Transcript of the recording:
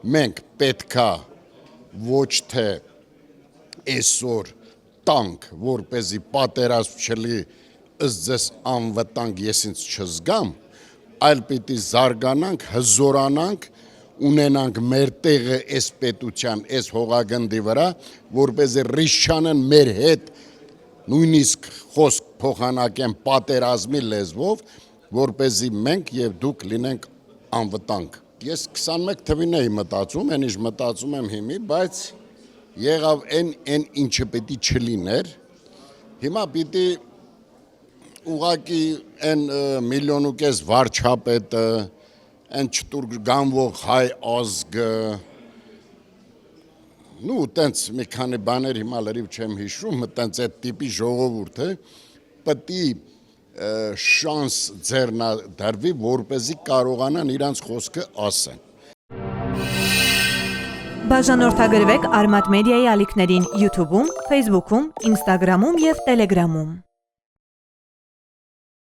մենք պետքա ոչ թե այսօր տանք, որպեսզի պատերազմ չլի, ըստ ձեզ անվտանգ ես ինձ չզգամ, այլ պիտի զարգանանք, հզորանանք, ունենանք մեր տեղը այս պետության, այս հողագնդի վրա, որպեսզի ռիսչանեն մեր հետ, նույնիսկ խոսք փոխանակեն պատերազմի լեզվով, որպեսզի մենք եւ դուք լինենք անվտանգ։ Ես 21 թվին էի մտածում, այն ինչ մտածում եմ հիմի, բայց եղավ այն ինչը պետք է չլիներ։ Հիմա պիտի ուղակի այն 1.5 միլիոն վարչապետը, այն չտուրգանվող հայ ազգը, տենց մի քանի բաներ հիմա լրիվ չեմ հիշում, տենց այդ տիպի ժողովուրդ է, պետք է շանս ձեռնադրվի, որպեսզի կարողանան իրանց խոսքը ասեն։ Բաժանորդագրվեք Արմատ մեդիայի ալիքներին YouTube-ում, Facebook-ում, Instagram-ում և Telegram-ում։